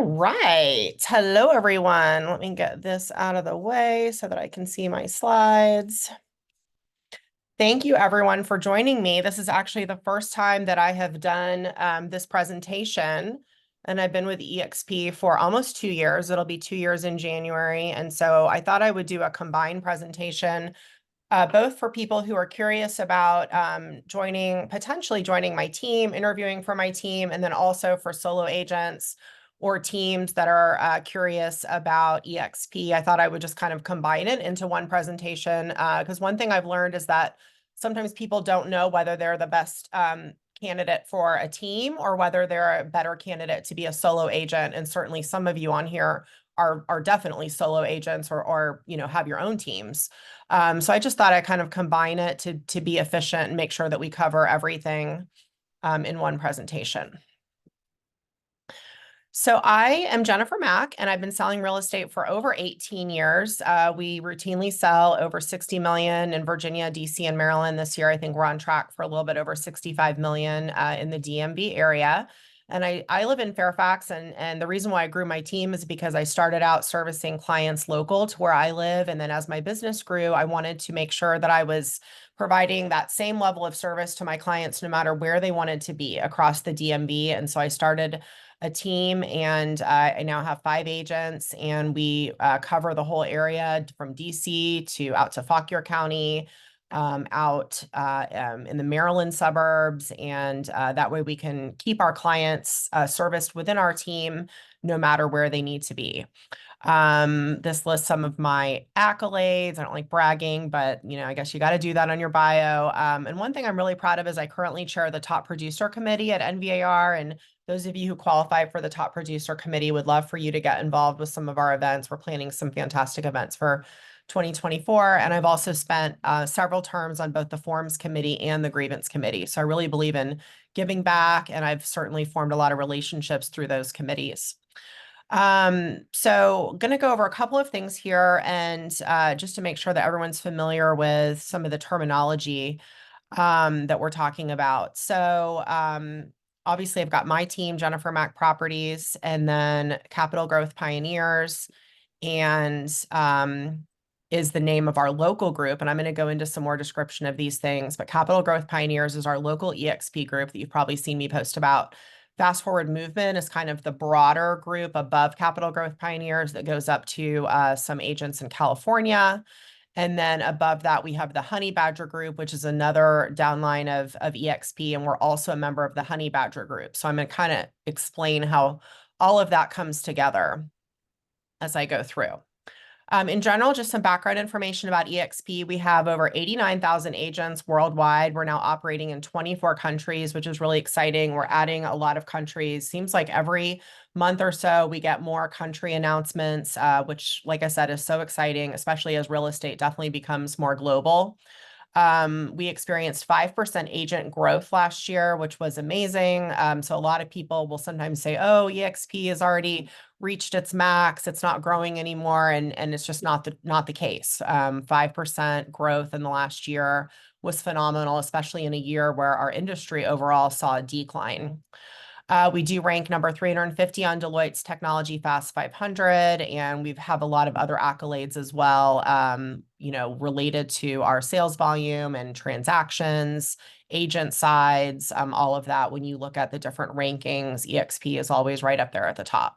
All right. Hello, everyone. Let me get this out of the way so that I can see my slides. Thank you, everyone, for joining me. This is actually the first time that I have done this presentation, and I've been with eXp for almost 2 years. It'll be 2 years in January, and so I thought I would do a combined presentation, both for people who are curious about potentially joining my team, interviewing for my team, and then also for solo agents or teams that are curious about eXp. I thought I would just kind of combine it into one presentation because one thing I've learned is that sometimes people don't know whether they're the best candidate for a team or whether they're a better candidate to be a solo agent. And certainly some of you on here are definitely solo agents or have your own teams. So I just thought I'd kind of combine it to be efficient and make sure that we cover everything in one presentation. So I am Jennifer Mack, and I've been selling real estate for over 18 years. We routinely sell over 60 million in Virginia, DC, and Maryland. This year, I think we're on track for a little bit over 65 million in the DMV area. And I live in Fairfax, and the reason why I grew my team is because I started out servicing clients local to where I live. And then as my business grew, I wanted to make sure that I was providing that same level of service to my clients, no matter where they wanted to be across the DMV. And so I started a team, and I now have 5 agents, and we cover the whole area from DC to out to Fauquier County, out in the Maryland suburbs, and that way we can keep our clients serviced within our team no matter where they need to be. This lists some of my accolades. I don't like bragging, but I guess you got to do that on your bio. And one thing I'm really proud of is I currently chair the top producer committee at NVAR, and those of you who qualify for the top producer committee would love for you to get involved with some of our events. We're planning some fantastic events for 2024. And I've also spent several terms on both the forms committee and the grievance committee. So I really believe in giving back, and I've certainly formed a lot of relationships through those committees. So going to go over a couple of things here, and just to make sure that everyone's familiar with some of the terminology that we're talking about. So obviously, I've got my team, Jennifer Mack Properties, and then Capital Growth Pioneers, and is the name of our local group. And I'm going to go into some more description of these things. But Capital Growth Pioneers is our local eXp group that you've probably seen me post about. Fast Forward Movement is kind of the broader group above Capital Growth Pioneers that goes up to some agents in California. And then above that, we have the Honey Badger Group, which is another downline of eXp, and we're also a member of the Honey Badger Group. So I'm going to kind of explain how all of that comes together as I go through. In general, just some background information about eXp. We have over 89,000 agents worldwide. We're now operating in 24 countries, which is really exciting. We're adding a lot of countries. Seems like every month or so we get more country announcements, which, like I said, is so exciting, especially as real estate definitely becomes more global. We experienced 5% agent growth last year, which was amazing. So a lot of people will sometimes say, oh, eXp has already reached its max, it's not growing anymore, and it's just not the case. 5% growth in the last year was phenomenal, especially in a year where our industry overall saw a decline. We do rank number 350 on Deloitte's Technology Fast 500, and we have a lot of other accolades as well, related to our sales volume and transactions, agent sides, all of that. When you look at the different rankings, eXp is always right up there at the top.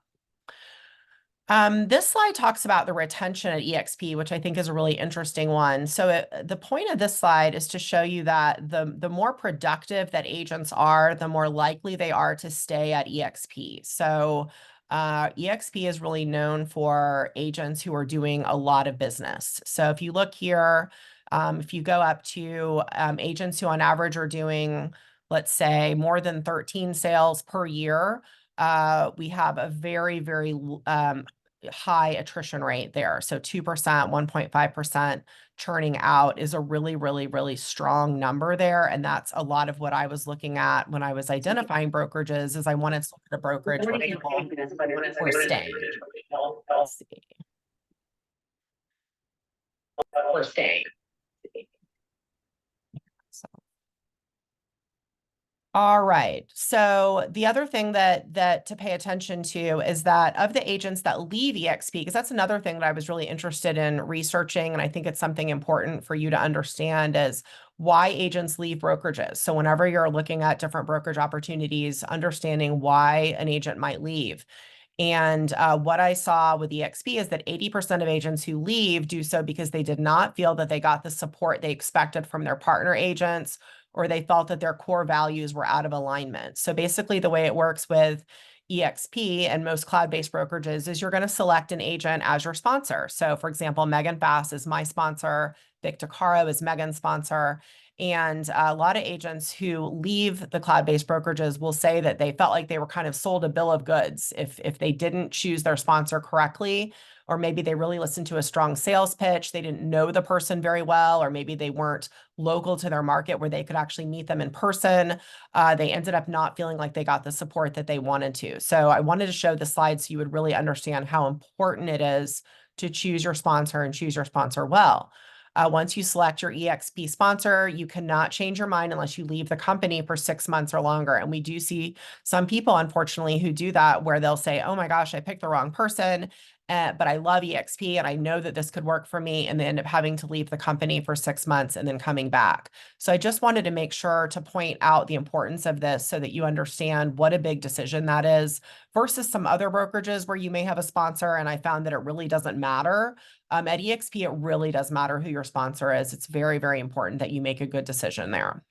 This slide talks about the retention at eXp, which I think is a really interesting one. So the point of this slide is to show you that the more productive that agents are, the more likely they are to stay at eXp. So eXp is really known for agents who are doing a lot of business. So if you look here, if you go up to agents who on average are doing, let's say, more than 13 sales per year, we have a very, very high attrition rate there. So 2%, 1.5% churning out is a really, really, really strong number there. And that's a lot of what I was looking at when I was identifying brokerages, is I wanted to look at a brokerage where people were staying. Let's see. We're staying. All right. So the other thing that to pay attention to is that of the agents that leave eXp, because that's another thing that I was really interested in researching, and I think it's something important for you to understand is why agents leave brokerages. So whenever you're looking at different brokerage opportunities, understanding why an agent might leave. And what I saw with eXp is that 80% of agents who leave do so because they did not feel that they got the support they expected from their partner agents, or they felt that their core values were out of alignment. So basically, the way it works with eXp and most cloud-based brokerages is you're going to select an agent as your sponsor. So, for example, Megan Fass is my sponsor, Vic DeCaro is Megan's sponsor. And a lot of agents who leave the cloud-based brokerages will say that they felt like they were kind of sold a bill of goods if they didn't choose their sponsor correctly, or maybe they really listened to a strong sales pitch, they didn't know the person very well, or maybe they weren't local to their market where they could actually meet them in person. They ended up not feeling like they got the support that they wanted to. So I wanted to show the slide so you would really understand how important it is to choose your sponsor and choose your sponsor well. Once you select your eXp sponsor, you cannot change your mind unless you leave the company for 6 months or longer. And we do see some people, unfortunately, who do that where they'll say, oh my gosh, I picked the wrong person. But I love eXp and I know that this could work for me, and they end up having to leave the company for 6 months and then coming back. So I just wanted to make sure to point out the importance of this so that you understand what a big decision that is versus some other brokerages where you may have a sponsor. And I found that it really doesn't matter. At eXp, it really does matter who your sponsor is. It's very, very important that you make a good decision there.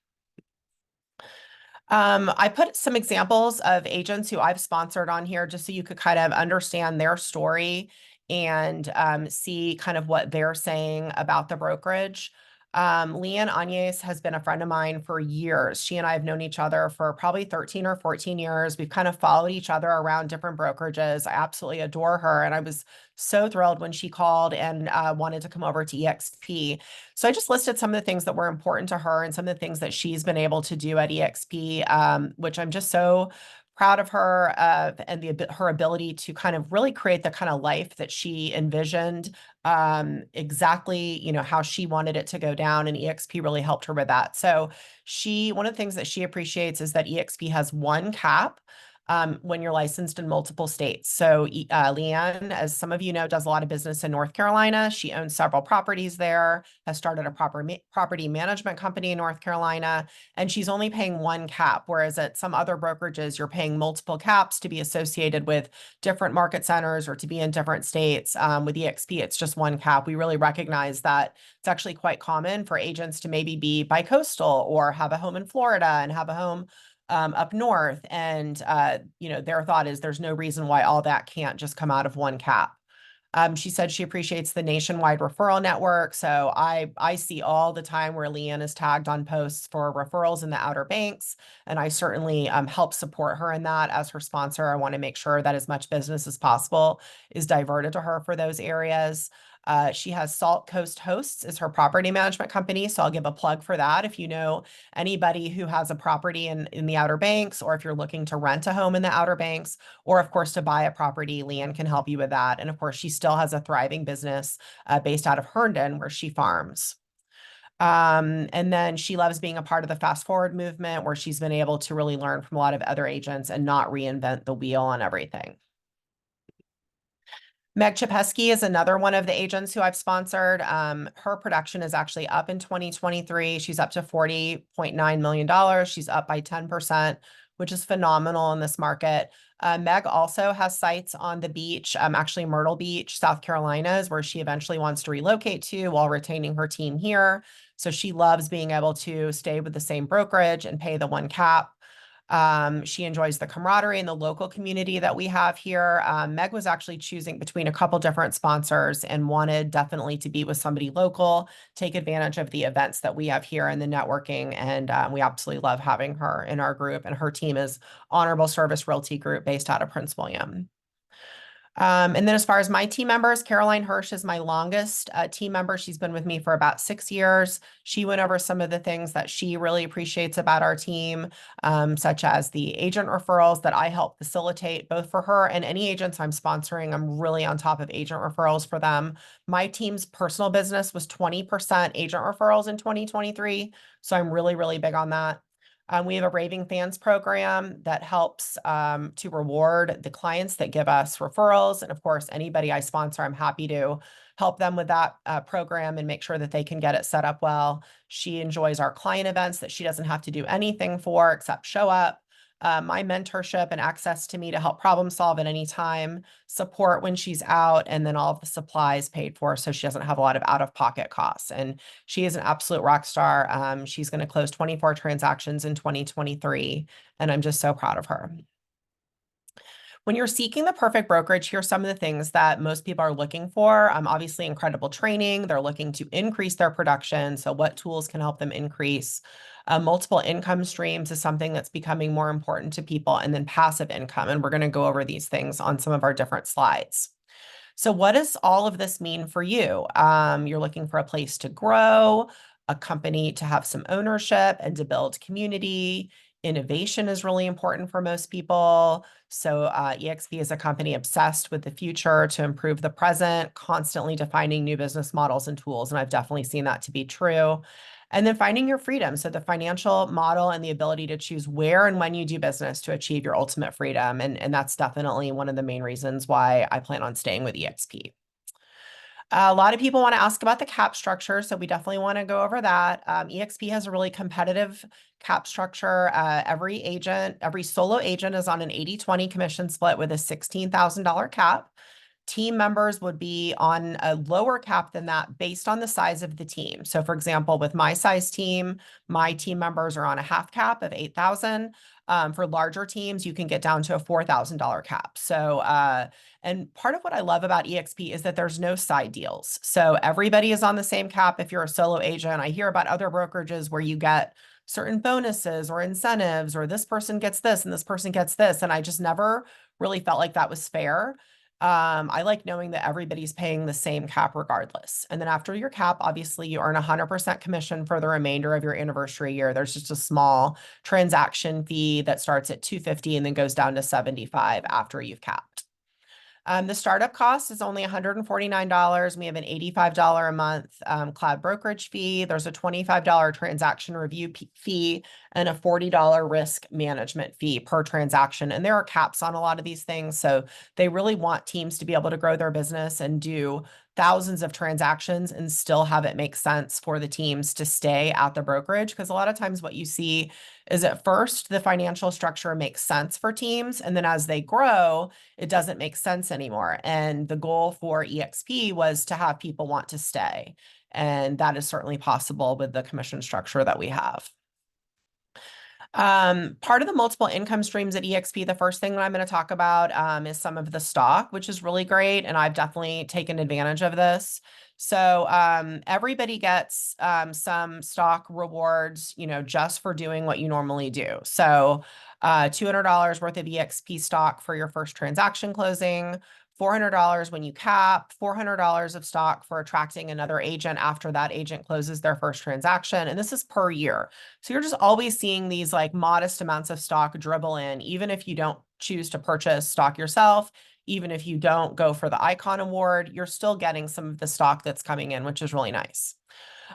I put some examples of agents who I've sponsored on here just so you could kind of understand their story and see kind of what they're saying about the brokerage. Leanne Agnes has been a friend of mine for years. She and I have known each other for probably 13 or 14 years. We've kind of followed each other around different brokerages. I absolutely adore her. And I was so thrilled when she called and wanted to come over to eXp. So I just listed some of the things that were important to her and some of the things that she's been able to do at eXp, which I'm just so proud of her and her ability to kind of really create the kind of life that she envisioned, exactly, how she wanted it to go down, and eXp really helped her with that. So one of the things that she appreciates is that eXp has one cap when you're licensed in multiple states. So Leanne, as some of you know, does a lot of business in North Carolina. She owns several properties there, has started a property management company in North Carolina, and she's only paying one cap, whereas at some other brokerages, you're paying multiple caps to be associated with different market centers or to be in different states. With eXp, it's just one cap. We really recognize that it's actually quite common for agents to maybe be bicoastal or have a home in Florida and have a home up north. And, their thought is there's no reason why all that can't just come out of one cap. She said she appreciates the nationwide referral network. So I see all the time where Leanne is tagged on posts for referrals in the Outer Banks. And I certainly help support her in that as her sponsor. I want to make sure that as much business as possible is diverted to her for those areas. She has Salt Coast Hosts is her property management company. So I'll give a plug for that. If you know anybody who has a property in the Outer Banks, or if you're looking to rent a home in the Outer Banks, or of course to buy a property, Leanne can help you with that. And of course, she still has a thriving business based out of Herndon where she farms. And then she loves being a part of the fast forward movement where she's been able to really learn from a lot of other agents and not reinvent the wheel on everything. Meg Chapesky is another one of the agents who I've sponsored. Her production is actually up in 2023. She's up to $40.9 million. She's up by 10%, which is phenomenal in this market. Meg also has sites on the beach, actually Myrtle Beach, South Carolina is where she eventually wants to relocate to while retaining her team here. So she loves being able to stay with the same brokerage and pay the one cap. She enjoys the camaraderie and the local community that we have here. Meg was actually choosing between a couple different sponsors and wanted definitely to be with somebody local, take advantage of the events that we have here and the networking. And we absolutely love having her in our group. And her team is Honorable Service Realty Group based out of Prince William. And then as far as my team members, Caroline Hirsch is my longest team member. She's been with me for about 6 years. She went over some of the things that she really appreciates about our team, such as the agent referrals that I help facilitate both for her and any agents I'm sponsoring. I'm really on top of agent referrals for them. My team's personal business was 20% agent referrals in 2023. So I'm really, really big on that. We have a Raving Fans program that helps to reward the clients that give us referrals. And of course, anybody I sponsor, I'm happy to help them with that program and make sure that they can get it set up well. She enjoys our client events that she doesn't have to do anything for except show up. My mentorship and access to me to help problem solve at any time, support when she's out, and then all of the supplies paid for so she doesn't have a lot of out-of-pocket costs. And she is an absolute rock star. She's going to close 24 transactions in 2023, and I'm just so proud of her. When you're seeking the perfect brokerage, here's some of the things that most people are looking for. Obviously, incredible training. They're looking to increase their production. So what tools can help them increase? Multiple income streams is something that's becoming more important to people, and then passive income. And we're going to go over these things on some of our different slides. So what does all of this mean for you? You're looking for a place to grow, a company to have some ownership and to build community. Innovation is really important for most people. So eXp is a company obsessed with the future to improve the present, constantly defining new business models and tools. And I've definitely seen that to be true. And then finding your freedom. So the financial model and the ability to choose where and when you do business to achieve your ultimate freedom. And that's definitely one of the main reasons why I plan on staying with eXp. A lot of people want to ask about the cap structure, so we definitely want to go over that. eXp has a really competitive cap structure. Every solo agent is on an 80-20 commission split with a $16,000 cap. Team members would be on a lower cap than that based on the size of the team. So for example, with my size team, my team members are on a half cap of 8,000. For larger teams, you can get down to a $4,000 cap. So, and part of what I love about eXp is that there's no side deals. So everybody is on the same cap if you're a solo agent. I hear about other brokerages where you get certain bonuses or incentives, or this person gets this and this person gets this. And I just never really felt like that was fair. I like knowing that everybody's paying the same cap regardless. And then after your cap, obviously you earn 100% commission for the remainder of your anniversary year. There's just a small transaction fee that starts at $250 and then goes down to $75 after you've capped. The startup cost is only $149. We have an $85 a month cloud brokerage fee. There's a $25 transaction review fee and a $40 risk management fee per transaction. And there are caps on a lot of these things. So they really want teams to be able to grow their business and do thousands of transactions and still have it make sense for the teams to stay at the brokerage. Because a lot of times what you see is at first the financial structure makes sense for teams. And then as they grow, it doesn't make sense anymore. And the goal for eXp was to have people want to stay. And that is certainly possible with the commission structure that we have. Part of the multiple income streams at eXp, the first thing that I'm going to talk about is some of the stock, which is really great. And I've definitely taken advantage of this. So everybody gets some stock rewards, just for doing what you normally do. So $200 worth of eXp stock for your first transaction closing, $400 when you cap, $400 of stock for attracting another agent after that agent closes their first transaction. And this is per year. So you're just always seeing these like modest amounts of stock dribble in, even if you don't choose to purchase stock yourself, even if you don't go for the Icon Award, you're still getting some of the stock that's coming in, which is really nice.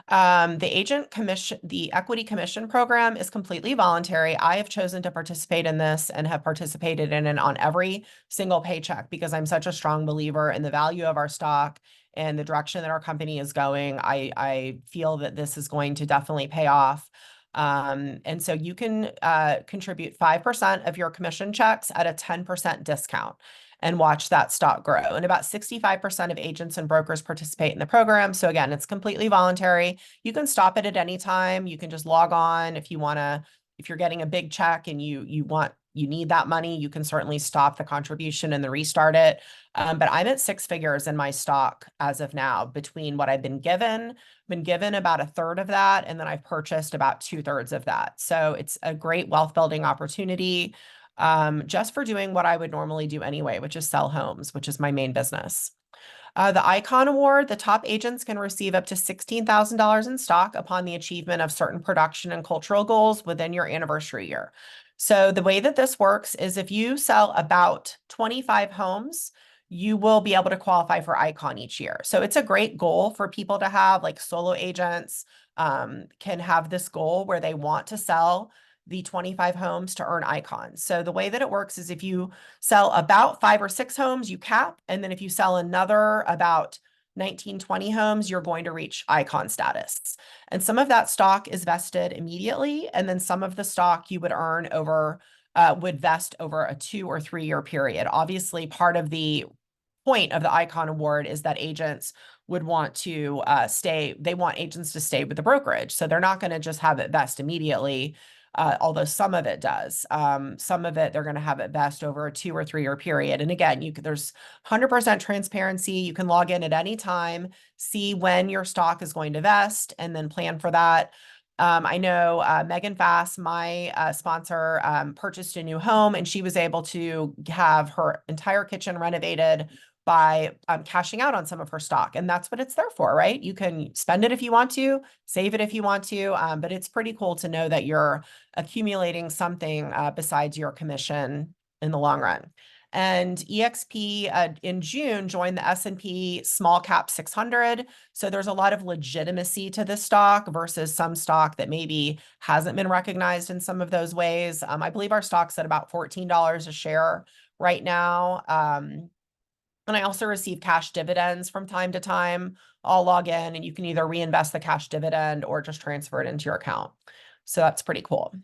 The equity commission program is completely voluntary. I have chosen to participate in this and have participated in it on every single paycheck because I'm such a strong believer in the value of our stock and the direction that our company is going. I feel that this is going to definitely pay off. And so you can contribute 5% of your commission checks at a 10% discount and watch that stock grow. And about 65% of agents and brokers participate in the program. So again, it's completely voluntary. You can stop it at any time. You can just log on if you want to, if you're getting a big check and you need that money, you can certainly stop the contribution and then restart it. But I'm at six figures in my stock as of now between what I've been given about a third of that, and then I've purchased about 2/3 of that. So it's a great wealth building opportunity. Just for doing what I would normally do anyway, which is sell homes, which is my main business. The Icon Award, the top agents can receive up to $16,000 in stock upon the achievement of certain production and cultural goals within your anniversary year. So the way that this works is if you sell about 25 homes, you will be able to qualify for Icon each year. So it's a great goal for people to have, like solo agents can have this goal where they want to sell the 25 homes to earn icons. So the way that it works is if you sell about 5 or 6 homes, you cap. And then if you sell another about 19, 20 homes, you're going to reach icon status. And some of that stock is vested immediately. And then some of the stock you would earn over, would vest over a 2 or 3 year period. Obviously, part of the point of the icon award is that agents would want to they want agents to stay with the brokerage. So they're not going to just have it vest immediately, although some of it does. Some of it, they're going to have it vest over a 2 or 3 year period. And again, there's 100% transparency. You can log in at any time, see when your stock is going to vest, and then plan for that. I know Megan Fass, my sponsor, purchased a new home, and she was able to have her entire kitchen renovated by cashing out on some of her stock. And that's what it's there for, right? You can spend it if you want to, save it if you want to, but it's pretty cool to know that you're accumulating something besides your commission in the long run. And eXp in June joined the S&P Small Cap 600. So there's a lot of legitimacy to this stock versus some stock that maybe hasn't been recognized in some of those ways. I believe our stock's at about $14 a share right now. And I also receive cash dividends from time to time. I'll log in and you can either reinvest the cash dividend or just transfer it into your account. So that's pretty cool.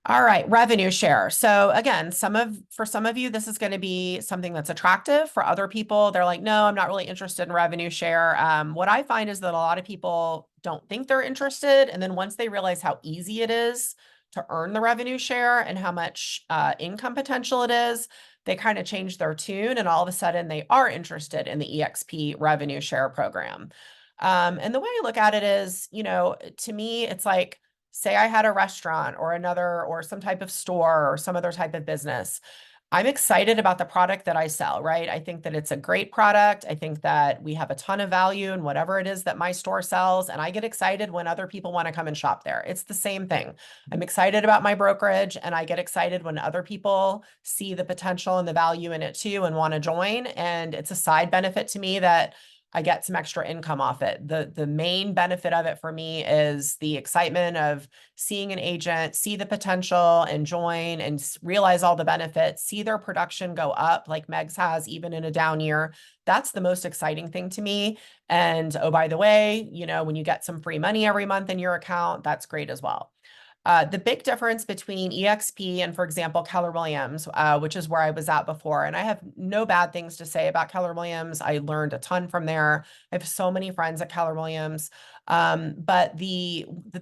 All right, revenue share. So again, for some of you, this is going to be something that's attractive. For other people, they're like, no, I'm not really interested in revenue share. What I find is that a lot of people don't think they're interested. And then once they realize how easy it is to earn the revenue share and how much income potential it is, they kind of change their tune and all of a sudden they are interested in the eXp revenue share program. And the way I look at it is, to me, it's like, say I had a restaurant or some type of store or some other type of business. I'm excited about the product that I sell, right? I think that it's a great product. I think that we have a ton of value in whatever it is that my store sells. And I get excited when other people want to come and shop there. It's the same thing. I'm excited about my brokerage and I get excited when other people see the potential and the value in it too and want to join. And it's a side benefit to me that I get some extra income off it. The main benefit of it for me is the excitement of seeing an agent, see the potential and join and realize all the benefits, see their production go up like Meg's has even in a down year. That's the most exciting thing to me. And oh, by the way, when you get some free money every month in your account, that's great as well. The big difference between eXp and, for example, Keller Williams, which is where I was at before, and I have no bad things to say about Keller Williams. I learned a ton from there. I have so many friends at Keller Williams. But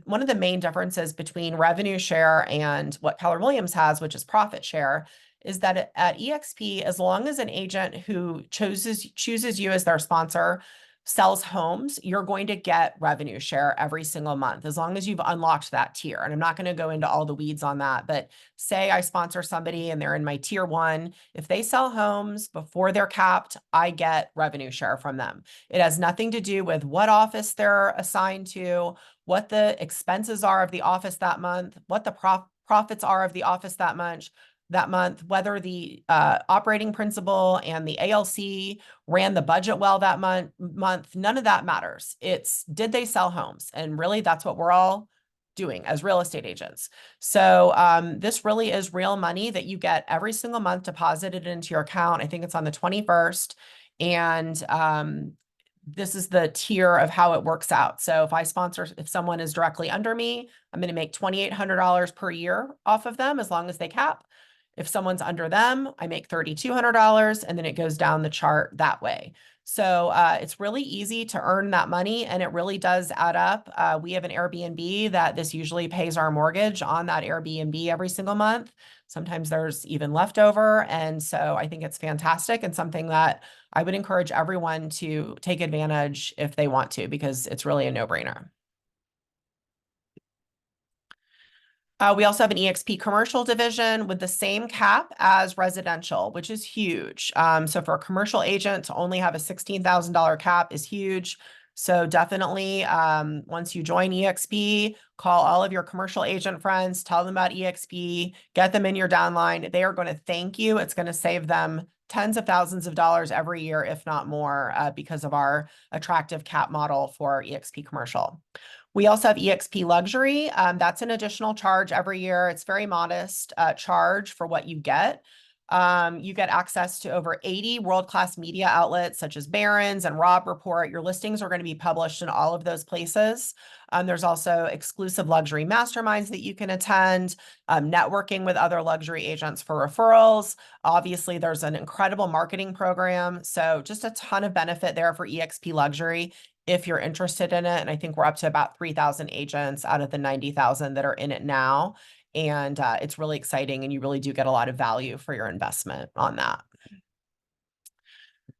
one of the main differences between revenue share and what Keller Williams has, which is profit share, is that at eXp, as long as an agent who chooses you as their sponsor sells homes, you're going to get revenue share every single month, as long as you've unlocked that tier. And I'm not going to go into all the weeds on that, but say I sponsor somebody and they're in my tier 1, if they sell homes before they're capped, I get revenue share from them. It has nothing to do with what office they're assigned to, what the expenses are of the office that month, what the profits are of the office that month, whether the operating principal and the ALC ran the budget well that month, none of that matters. It's, did they sell homes? And really, that's what we're all doing as real estate agents. So this really is real money that you get every single month deposited into your account. I think it's on the 21st. And this is the tier of how it works out. So if someone is directly under me, I'm going to make $2,800 per year off of them as long as they cap. If someone's under them, I make $3,200 and then it goes down the chart that way. So it's really easy to earn that money and it really does add up. We have an Airbnb that this usually pays our mortgage on that Airbnb every single month. Sometimes there's even leftover. And so I think it's fantastic and something that I would encourage everyone to take advantage if they want to, because it's really a no-brainer. We also have an eXp commercial division with the same cap as residential, which is huge. So for a commercial agent to only have a $16,000 cap is huge. So definitely, once you join eXp, call all of your commercial agent friends, tell them about eXp, get them in your downline. They are going to thank you. It's going to save them tens of thousands of dollars every year, if not more, because of our attractive cap model for eXp commercial. We also have eXp Luxury. That's an additional charge every year. It's very modest charge for what you get. You get access to over 80 world-class media outlets such as Barron's and Robb Report. Your listings are going to be published in all of those places. There's also exclusive luxury masterminds that you can attend, networking with other luxury agents for referrals. Obviously, there's an incredible marketing program. So just a ton of benefit there for eXp Luxury if you're interested in it. And I think we're up to about 3,000 agents out of the 90,000 that are in it now. And it's really exciting, and you really do get a lot of value for your investment on that.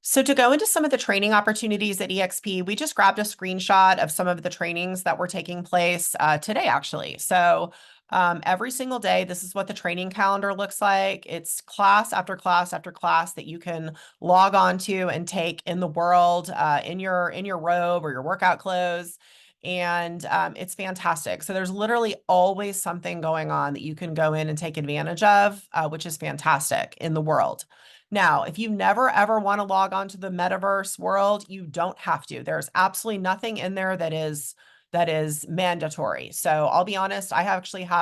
So to go into some of the training opportunities at eXp, we just grabbed a screenshot of some of the trainings that were taking place today, actually. So every single day, this is what the training calendar looks like. It's class after class after class that you can log on to and take in the world in your robe or your workout clothes. And it's fantastic. So there's literally always something going on that you can go in and take advantage of, which is fantastic in the world. Now, if you never ever want to log on to the metaverse world, you don't have to. There's absolutely nothing in there that is mandatory. So I'll be honest, I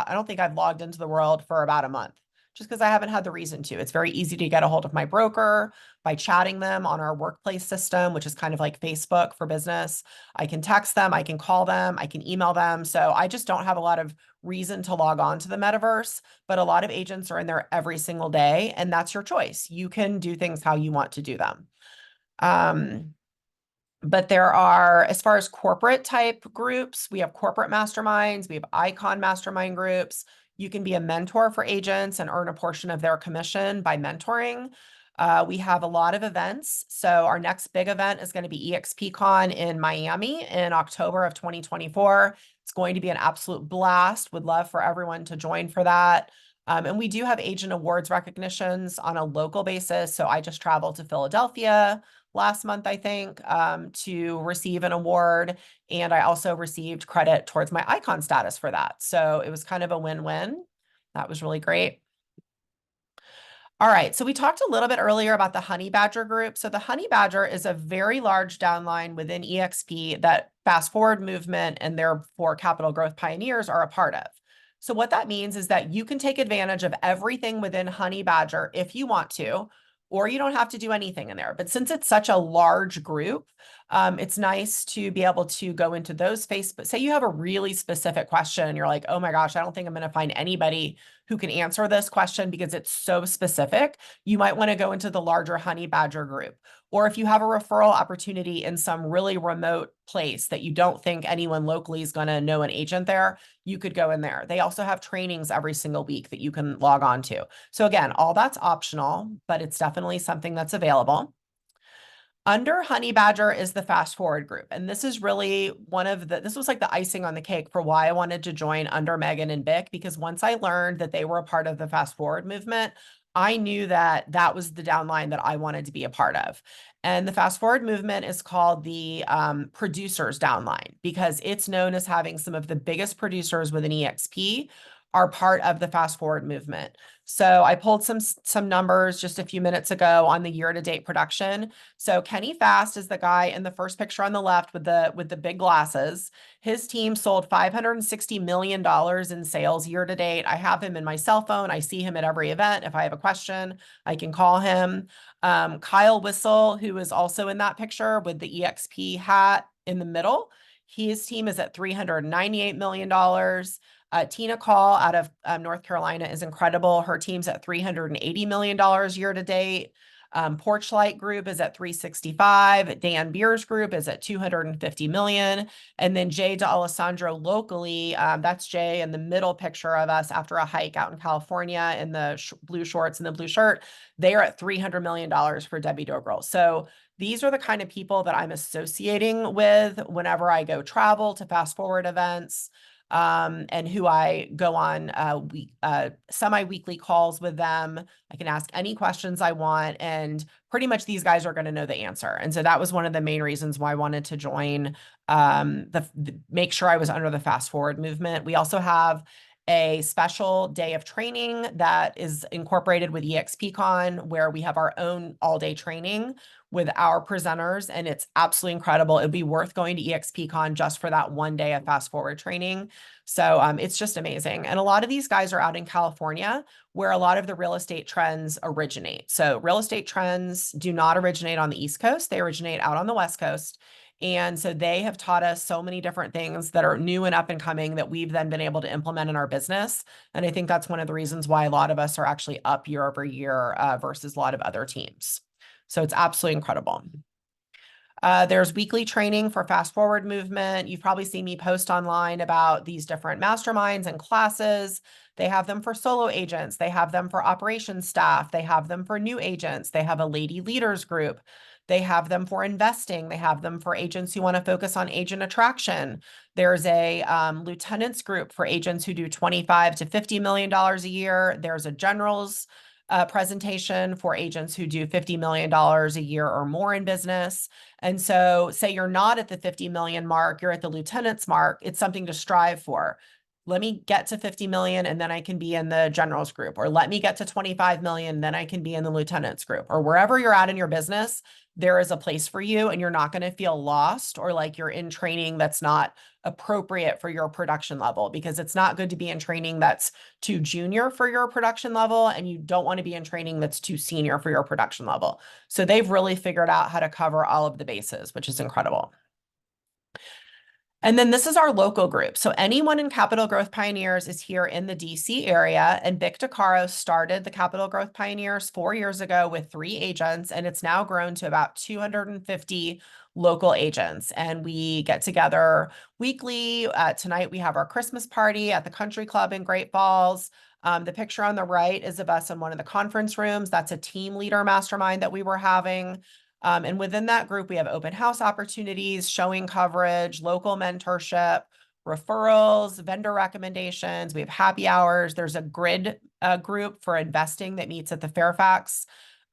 don't think I've logged into the world for about a month, just because I haven't had the reason to. It's very easy to get a hold of my broker by chatting them on our workplace system, which is kind of like Facebook for business. I can text them, I can call them, I can email them. So I just don't have a lot of reason to log on to the metaverse, but a lot of agents are in there every single day, and that's your choice. You can do things how you want to do them. But there are, as far as corporate type groups, we have corporate masterminds, we have icon mastermind groups. You can be a mentor for agents and earn a portion of their commission by mentoring. We have a lot of events. So our next big event is going to be eXpCon in Miami in October of 2024. It's going to be an absolute blast. Would love for everyone to join for that. And we do have agent awards recognitions on a local basis. So I just traveled to Philadelphia last month, I think, to receive an award. And I also received credit towards my icon status for that. So it was kind of a win-win. That was really great. All right, so we talked a little bit earlier about the Honey Badger group. So the Honey Badger is a very large downline within eXp that Fast Forward Movement and therefore Capital Growth Pioneers are a part of. So what that means is that you can take advantage of everything within Honey Badger if you want to, or you don't have to do anything in there. But since it's such a large group, it's nice to be able to go into those Facebook. Say you have a really specific question and you're like, oh my gosh, I don't think I'm going to find anybody who can answer this question because it's so specific. You might want to go into the larger Honey Badger group. Or if you have a referral opportunity in some really remote place that you don't think anyone locally is going to know an agent there, you could go in there. They also have trainings every single week that you can log on to. So again, all that's optional, but it's definitely something that's available. Under Honey Badger is the Fast Forward group. And this is really this was like the icing on the cake for why I wanted to join under Megan and Vic, because once I learned that they were a part of the Fast Forward movement, I knew that that was the downline that I wanted to be a part of. And the Fast Forward movement is called the producers downline because it's known as having some of the biggest producers within eXp are part of the Fast Forward movement. So I pulled some numbers just a few minutes ago on the year-to-date production. So Kenny Fast is the guy in the first picture on the left with the big glasses. His team sold $560 million in sales year to date. I have him in my cell phone. I see him at every event. If I have a question, I can call him. Kyle Whistle, who is also in that picture with the eXp hat in the middle, his team is at $398 million. Tina Call out of North Carolina is incredible. Her team's at $380 million year to date. Porchlight Group is at 365. Dan Beers Group is at 250 million. And then Jay D'Alessandro locally, that's Jay in the middle picture of us after a hike out in California in the blue shorts and the blue shirt. They are at $300 million for Debbie Dogrel. So these are the kind of people that I'm associating with whenever I go travel to Fast Forward events. And who I go on semi-weekly calls with them. I can ask any questions I want, and pretty much these guys are going to know the answer. And so that was one of the main reasons why I wanted to join, make sure I was under the Fast Forward movement. We also have a special day of training that is incorporated with eXpCon, where we have our own all-day training with our presenters, and it's absolutely incredible. It'd be worth going to eXpCon just for that one day of fast forward training. So it's just amazing. And a lot of these guys are out in California, where a lot of the real estate trends originate. So real estate trends do not originate on the East Coast. They originate out on the West Coast. And so they have taught us so many different things that are new and up and coming that we've then been able to implement in our business. And I think that's one of the reasons why a lot of us are actually up year over year versus a lot of other teams. So it's absolutely incredible. There's weekly training for fast forward movement. You've probably seen me post online about these different masterminds and classes. They have them for solo agents. They have them for operations staff. They have them for new agents. They have a lady leaders group. They have them for investing. They have them for agents who want to focus on agent attraction. There's a lieutenants group for agents who do $25 to $50 million a year. There's a generals presentation for agents who do $50 million a year or more in business. And so say you're not at the 50 million mark, you're at the lieutenant's mark, it's something to strive for. Let me get to 50 million and then I can be in the generals group, or let me get to 25 million, then I can be in the lieutenant's group, or wherever you're at in your business, there is a place for you and you're not going to feel lost or like you're in training that's not appropriate for your production level, because it's not good to be in training that's too junior for your production level, and you don't want to be in training that's too senior for your production level. So they've really figured out how to cover all of the bases, which is incredible. And then this is our local group. So anyone in Capital Growth Pioneers is here in the DC area, and Vic DeCaro started the Capital Growth Pioneers 4 years ago with 3 agents, and it's now grown to about 250 local agents. And we get together weekly. Tonight we have our Christmas party at the Country Club in Great Falls. The picture on the right is of us in one of the conference rooms. That's a team leader mastermind that we were having. And within that group, we have open house opportunities, showing coverage, local mentorship, referrals, vendor recommendations. We have happy hours. There's a grid group for investing that meets at the Fairfax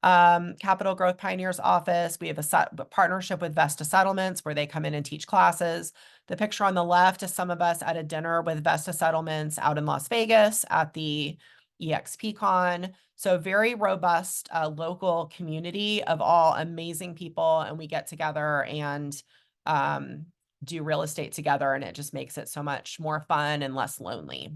Capital Growth Pioneers office. We have a partnership with Vesta Settlements where they come in and teach classes. The picture on the left is some of us at a dinner with Vesta Settlements out in Las Vegas at the eXpCon. So very robust local community of all amazing people, and we get together and do real estate together, and it just makes it so much more fun and less lonely.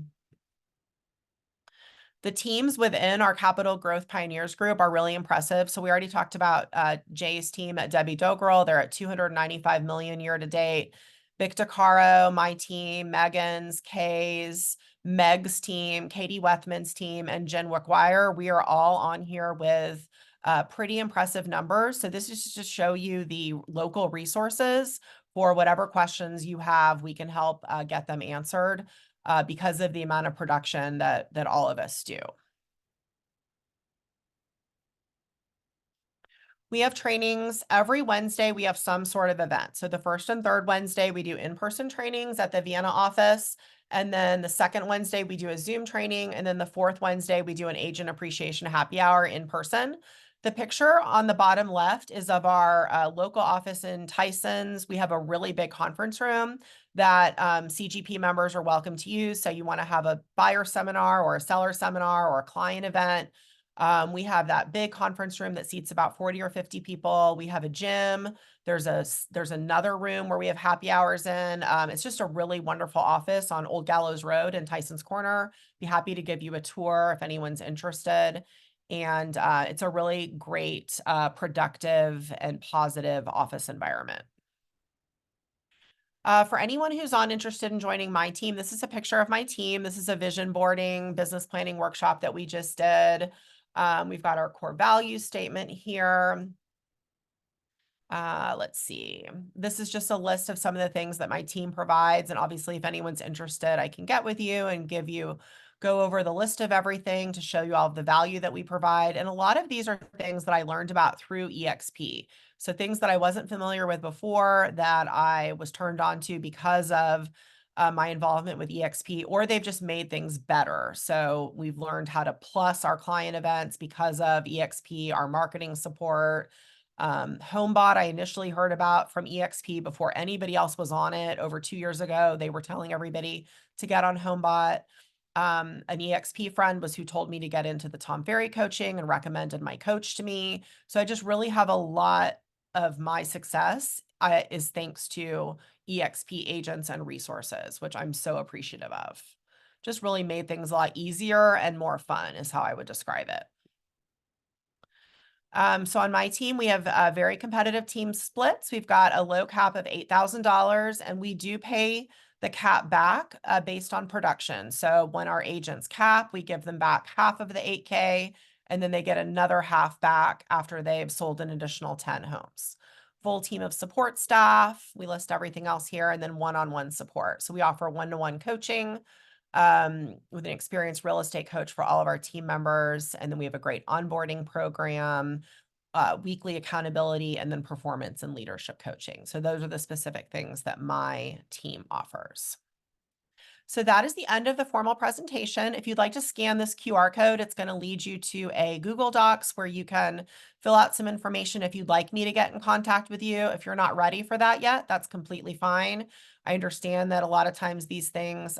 The teams within our Capital Growth Pioneers group are really impressive. So we already talked about Jay's team at Debbie Dogrel. They're at 295 million year to date. Vic DeCaro, my team, Megan's, Kay's, Meg's team, Katie Wethman's team, and Jen Wickwire. We are all on here with pretty impressive numbers. So this is just to show you the local resources for whatever questions you have. We can help get them answered because of the amount of production that all of us do. We have trainings every Wednesday. We have some sort of event. So the first and third Wednesday, we do in-person trainings at the Vienna office. And then the second Wednesday, we do a Zoom training. And then the fourth Wednesday, we do an agent appreciation happy hour in person. The picture on the bottom left is of our local office in Tysons. We have a really big conference room that CGP members are welcome to use. So you want to have a buyer seminar or a seller seminar or a client event. We have that big conference room that seats about 40 or 50 people. We have a gym. There's another room where we have happy hours in. It's just a really wonderful office on Old Gallows Road in Tysons Corner. Be happy to give you a tour if anyone's interested. And it's a really great, productive and positive office environment. For anyone who's interested in joining my team, this is a picture of my team. This is a vision boarding, business planning workshop that we just did. We've got our core value statement here. Let's see. This is just a list of some of the things that my team provides. And obviously, if anyone's interested, I can get with you and go over the list of everything to show you all of the value that we provide. And a lot of these are things that I learned about through eXp. So things that I wasn't familiar with before that I was turned on to because of my involvement with eXp, or they've just made things better. So we've learned how to plus our client events because of eXp, our marketing support. HomeBot, I initially heard about from eXp before anybody else was on it over 2 years ago. They were telling everybody to get on HomeBot. An EXP friend was who told me to get into the Tom Ferry coaching and recommended my coach to me. So I just really have a lot of my success is thanks to EXP agents and resources, which I'm so appreciative of. Just really made things a lot easier and more fun, is how I would describe it. So on my team, we have very competitive team splits. We've got a low cap of $8,000, and we do pay the cap back based on production. So when our agents cap, we give them back half of the 8K, and then they get another half back after they've sold an additional 10 homes. Full team of support staff. We list everything else here, and then one-on-one support. So we offer one-to-one coaching with an experienced real estate coach for all of our team members. And then we have a great onboarding program, weekly accountability, and then performance and leadership coaching. So those are the specific things that my team offers. So that is the end of the formal presentation. If you'd like to scan this QR code, it's going to lead you to a Google Docs where you can fill out some information if you'd like me to get in contact with you. If you're not ready for that yet, that's completely fine. I understand that a lot of times these things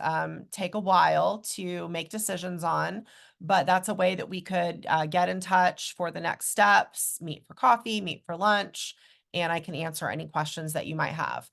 take a while to make decisions on, but that's a way that we could get in touch for the next steps, meet for coffee, meet for lunch, and I can answer any questions that you might have.